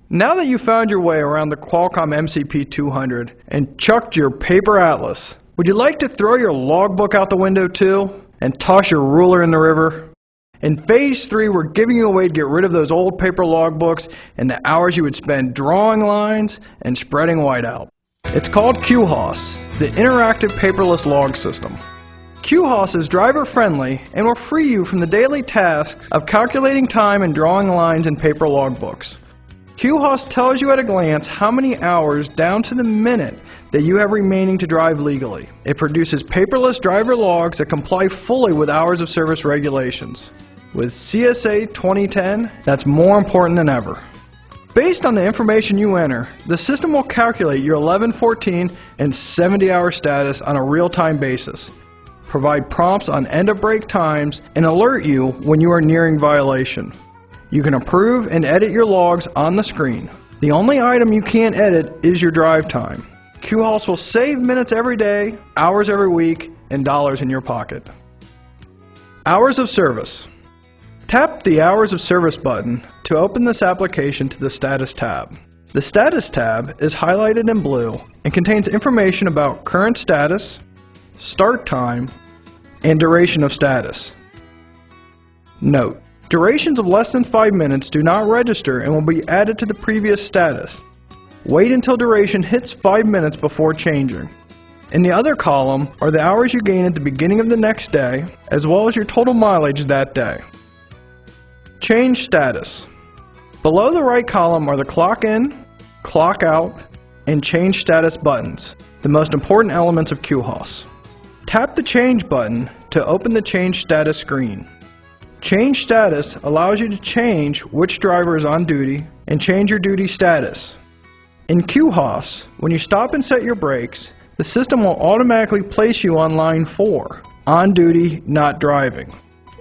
Now that you've found your way around the Qualcomm MCP200 and chucked your paper atlas, would you like to throw your logbook out the window too and toss your ruler in the river? In Phase 3, we're giving you a way to get rid of those old paper logbooks and the hours you would spend drawing lines and spreading whiteout. It's called QHOS, the Interactive Paperless Log System. QHOS is driver-friendly and will free you from the daily tasks of calculating time and drawing lines in paper logbooks. QHOS tells you at a glance how many hours down to the minute that you have remaining to drive legally. It produces paperless driver logs that comply fully with hours of service regulations. With CSA 2010, that's more important than ever. Based on the information you enter, the system will calculate your 11, 14, and 70-hour status on a real-time basis, provide prompts on end-of-break times, and alert you when you are nearing violation. You can approve and edit your logs on the screen. The only item you can't edit is your drive time. QHOS will save minutes every day, hours every week, and dollars in your pocket. Hours of service. Tap the Hours of Service button to open this application to the Status tab. The Status tab is highlighted in blue and contains information about current status, start time, and duration of status. Note: durations of less than 5 minutes do not register and will be added to the previous status. Wait until duration hits 5 minutes before changing. In the other column are the hours you gain at the beginning of the next day, as well as your total mileage that day. Change status. Below the right column are the clock in, clock out, and change status buttons, the most important elements of QHOS. Tap the change button to open the change status screen. Change status allows you to change which driver is on duty and change your duty status. In QHOS, when you stop and set your brakes, the system will automatically place you on line 4, on duty, not driving.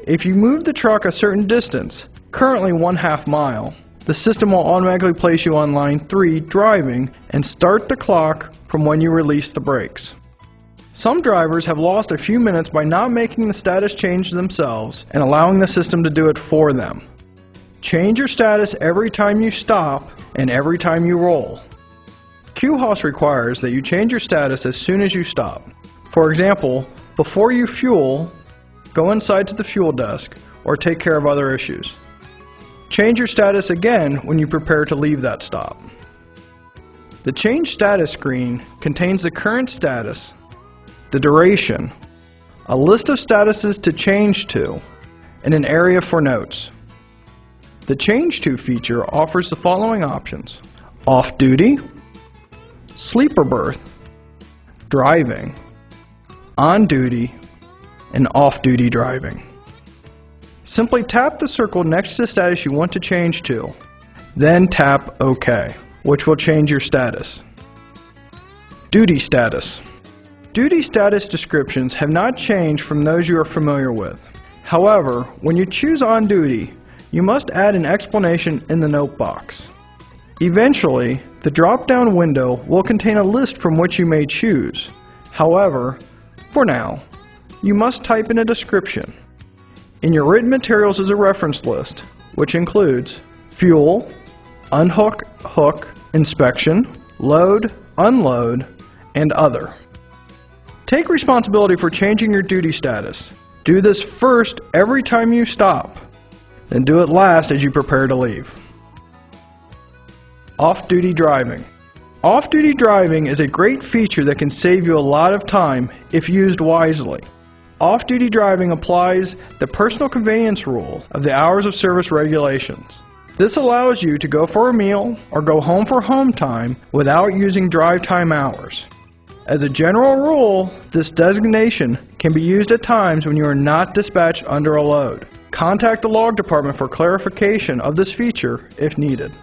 If you move the truck a certain distance, currently 1/2 mile, the system will automatically place you on line 3, driving, and start the clock from when you release the brakes. Some drivers have lost a few minutes by not making the status change themselves and allowing the system to do it for them. Change your status every time you stop and every time you roll. QHOS requires that you change your status as soon as you stop. For example, before you fuel, go inside to the fuel desk or take care of other issues. Change your status again when you prepare to leave that stop. The Change Status screen contains the current status, the duration, a list of statuses to change to, and an area for notes. The Change To feature offers the following options: off-duty, sleeper berth, driving, on-duty, and off-duty driving. Simply tap the circle next to the status you want to change to, then tap OK, which will change your status. Duty status. Duty status descriptions have not changed from those you are familiar with. However, when you choose on duty, you must add an explanation in the note box. Eventually, the drop-down window will contain a list from which you may choose. However, for now, you must type in a description. In your written materials is a reference list, which includes fuel, unhook, hook, inspection, load, unload, and other. Take responsibility for changing your duty status. Do this first every time you stop, then do it last as you prepare to leave. Off-duty driving. Off-duty driving is a great feature that can save you a lot of time if used wisely. Off-duty driving applies the personal convenience rule of the hours of service regulations. This allows you to go for a meal or go home for home time without using drive time hours. As a general rule, this designation can be used at times when you are not dispatched under a load. Contact the log department for clarification of this feature if needed.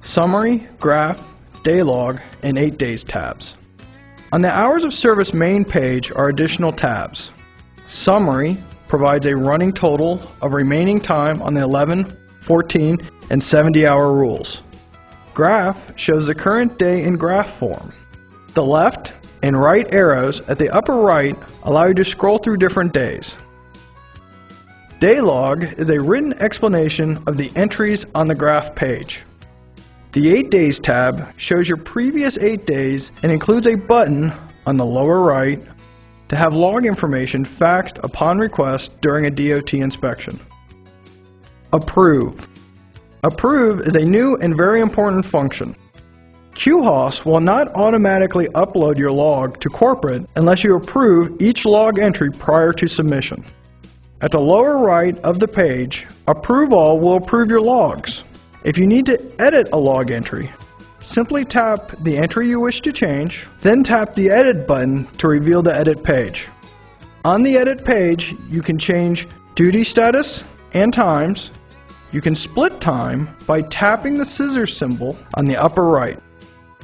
Summary, graph, day log, and 8 days tabs. On the Hours of Service main page are additional tabs. Summary provides a running total of remaining time on the 11, 14, and 70-hour rules. Graph shows the current day in graph form. The left and right arrows at the upper right allow you to scroll through different days. Day log is a written explanation of the entries on the graph page. The 8 Days tab shows your previous 8 days and includes a button on the lower right to have log information faxed upon request during a DOT inspection. Approve. Approve is a new and very important function. QHOS will not automatically upload your log to corporate unless you approve each log entry prior to submission. At the lower right of the page, Approve All will approve your logs. If you need to edit a log entry, simply tap the entry you wish to change, then tap the Edit button to reveal the edit page. On the edit page, you can change duty status and times. You can split time by tapping the scissors symbol on the upper right.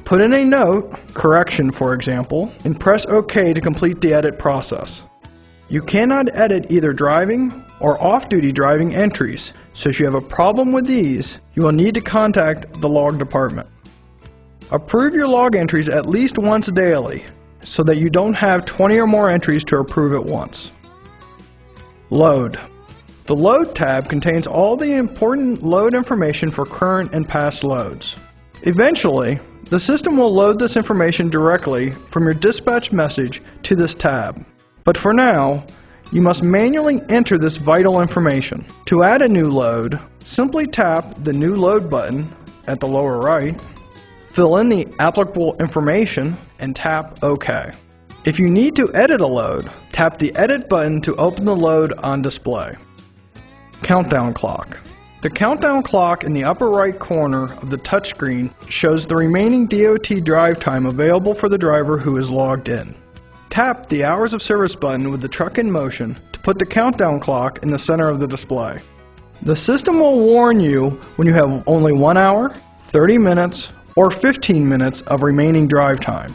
Put in a note, correction for example, and press OK to complete the edit process. You cannot edit either driving or off-duty driving entries, so if you have a problem with these, you will need to contact the log department. Approve your log entries at least once daily, so that you don't have 20 or more entries to approve at once. Load. The Load tab contains all the important load information for current and past loads. Eventually, the system will load this information directly from your dispatch message to this tab. But for now, you must manually enter this vital information. To add a new load, simply tap the New Load button at the lower right, fill in the applicable information, and tap OK. If you need to edit a load, tap the Edit button to open the load on display. Countdown clock. The countdown clock in the upper right corner of the touchscreen shows the remaining DOT drive time available for the driver who is logged in. Tap the Hours of Service button with the truck in motion to put the countdown clock in the center of the display. The system will warn you when you have only 1 hour, 30 minutes, or 15 minutes of remaining drive time.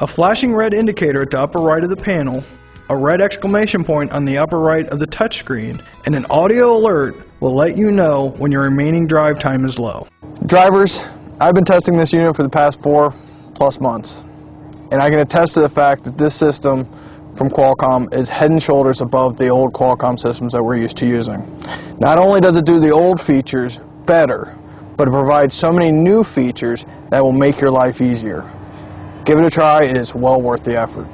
A flashing red indicator at the upper right of the panel, a red exclamation point on the upper right of the touchscreen, and an audio alert will let you know when your remaining drive time is low. Drivers, I've been testing this unit for the past 4+ months. And I can attest to the fact that this system from Qualcomm is head and shoulders above the old Qualcomm systems that we're used to using. Not only does it do the old features better, but it provides so many new features that will make your life easier. Give it a try, it is well worth the effort.